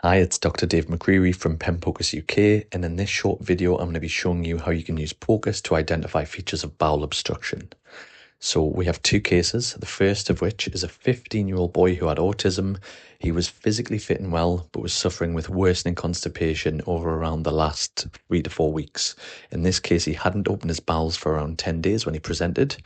Hi, it's Dr. Dave McCreary from POCUS UK, and in this short video I'm going to be showing you how you can use POCUS to identify features of bowel obstruction. So we have two cases, the first of which is a 15-year-old boy who had autism. He was physically fit and well, but was suffering with worsening constipation over around the last 3 to 4 weeks. In this case, he hadn't opened his bowels for around 10 days when he presented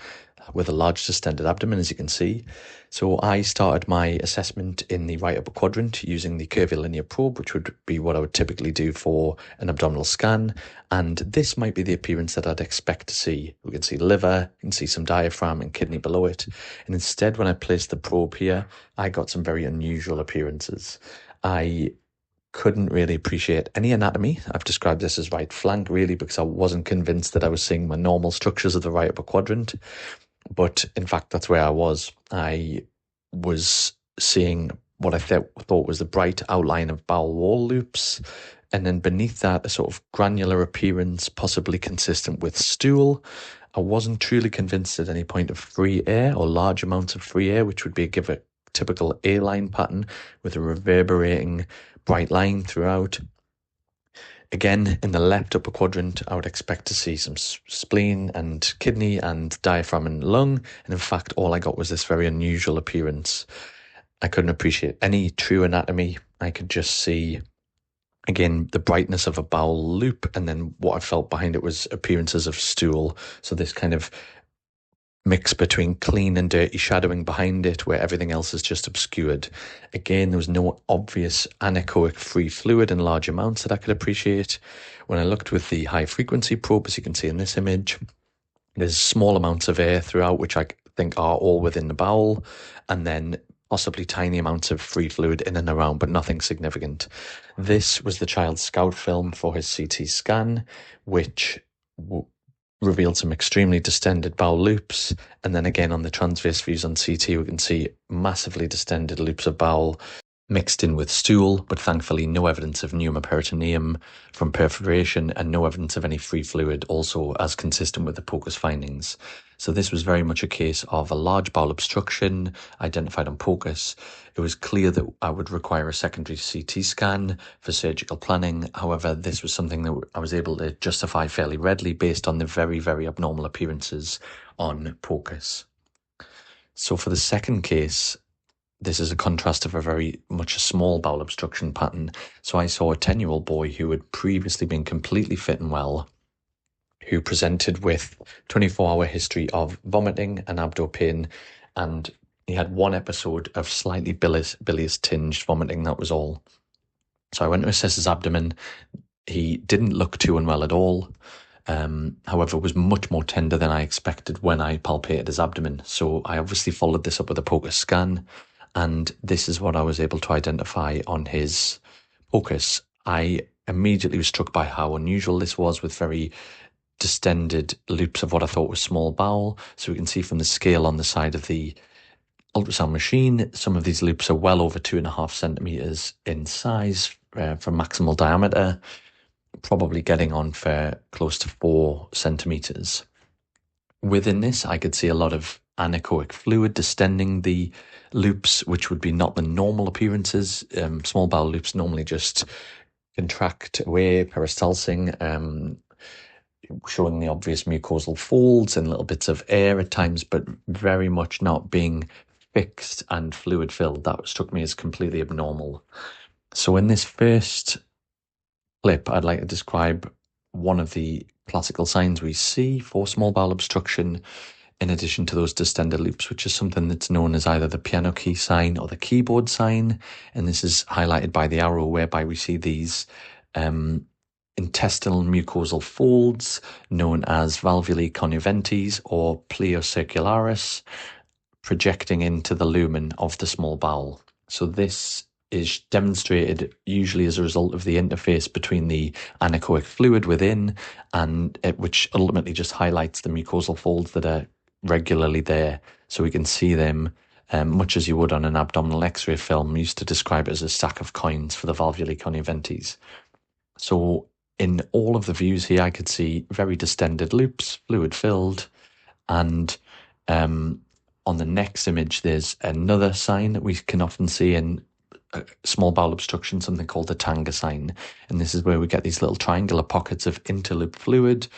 with a large distended abdomen, as you can see. So I started my assessment in the right upper quadrant using the curvilinear probe, which would be what I would typically do for an abdominal scan. And this might be the appearance that I'd expect to see. We can see liver, you can see some diaphragm and kidney below it. And instead, when I placed the probe here, I got some very unusual appearances. I couldn't really appreciate any anatomy. I've described this as right flank, really, because I wasn't convinced that I was seeing my normal structures of the right upper quadrant. But in fact, that's where I was. I was seeing what I thought was the bright outline of bowel wall loops, and then beneath that, a sort of granular appearance, possibly consistent with stool. I wasn't truly convinced at any point of free air or large amounts of free air, which would give a typical A-line pattern with a reverberating bright line throughout. Again, in the left upper quadrant, I would expect to see some spleen and kidney and diaphragm and lung. And in fact, all I got was this very unusual appearance. I couldn't appreciate any true anatomy. I could just see, again, the brightness of a bowel loop. And then what I felt behind it was appearances of stool. So this kind of mix between clean and dirty shadowing behind it, where everything else is just obscured. Again, there was no obvious anechoic free fluid in large amounts that I could appreciate. When I looked with the high frequency probe, as you can see in this image, there's small amounts of air throughout, which I think are all within the bowel, and then possibly tiny amounts of free fluid in and around, but nothing significant. This was the child's scout film for his CT scan, which revealed some extremely distended bowel loops. And then again, on the transverse views on CT, we can see massively distended loops of bowel mixed in with stool, but thankfully no evidence of pneumoperitoneum from perforation and no evidence of any free fluid, also as consistent with the POCUS findings. So this was very much a case of a large bowel obstruction identified on POCUS. It was clear that I would require a secondary CT scan for surgical planning. However, this was something that I was able to justify fairly readily based on the very, very abnormal appearances on POCUS. So for the second case, this is a contrast of a very much a small bowel obstruction pattern. So I saw a 10-year-old boy who had previously been completely fit and well, who presented with 24-hour history of vomiting and abdo pain, and he had one episode of slightly bilious tinged vomiting, that was all. So I went to assess his abdomen. He didn't look too unwell at all. However, was much more tender than I expected when I palpated his abdomen. So I obviously followed this up with a POCUS scan, and this is what I was able to identify on his POCUS. I immediately was struck by how unusual this was, with very distended loops of what I thought was small bowel. So we can see from the scale on the side of the ultrasound machine, some of these loops are well over 2.5 centimeters in size for maximal diameter, probably getting on for close to 4 centimeters. Within this, I could see a lot of anechoic fluid distending the loops, which would be not the normal appearances. Small bowel loops normally just contract away, peristalsing, showing the obvious mucosal folds and little bits of air at times, but very much not being fixed and fluid filled. That struck me as completely abnormal. So in this first clip, I'd like to describe one of the classical signs we see for small bowel obstruction, in addition to those distended loops, which is something that's known as either the piano key sign or the keyboard sign. And this is highlighted by the arrow, whereby we see these intestinal mucosal folds known as valvulae conjuventis or pleo circularis, projecting into the lumen of the small bowel. So this is demonstrated usually as a result of the interface between the anechoic fluid within, and which ultimately just highlights the mucosal folds that are regularly there. So we can see them much as you would on an abdominal x-ray film. We used to describe it as a stack of coins for the valvulae conjuventis. So in all of the views here, I could see very distended loops, fluid filled, and on the next image, there's another sign that we can often see in small bowel obstruction, something called the tanga sign. And this is where we get these little triangular pockets of interloop fluid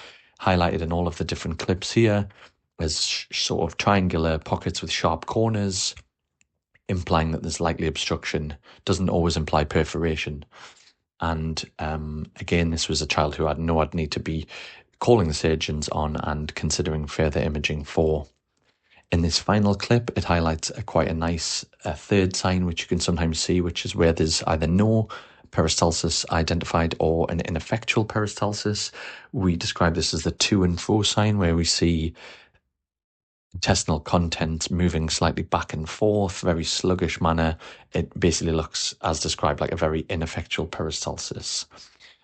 highlighted in all of the different clips here as sort of triangular pockets with sharp corners, implying that there's likely obstruction. Doesn't always imply perforation. And again, this was a child who I'd know I'd need to be calling the surgeons on and considering further imaging for. In this final clip, it highlights quite a nice third sign, which you can sometimes see, which is where there's either no peristalsis identified or an ineffectual peristalsis. We describe this as the to and fro sign, where we see intestinal contents moving slightly back and forth, very sluggish manner. It basically looks, as described, like a very ineffectual peristalsis.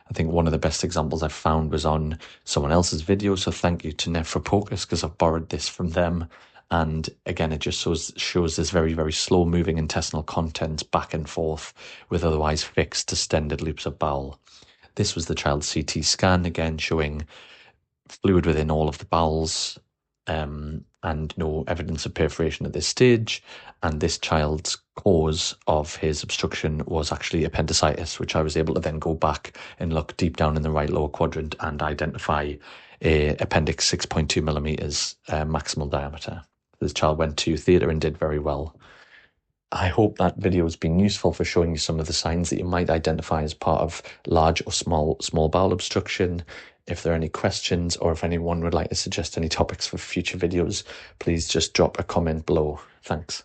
I think one of the best examples I've found was on someone else's video, so thank you to POCUS because I've borrowed this from them. And again, it just shows this very, very slow moving intestinal contents back and forth with otherwise fixed distended loops of bowel. This was the child's CT scan, again showing fluid within all of the bowels, and no evidence of perforation at this stage. And this child's cause of his obstruction was actually appendicitis, which I was able to then go back and look deep down in the right lower quadrant and identify a appendix 6.2 millimeters maximal diameter. This child went to theatre and did very well. I hope that video has been useful for showing you some of the signs that you might identify as part of large or small bowel obstruction. If there are any questions or if anyone would like to suggest any topics for future videos, please just drop a comment below. Thanks.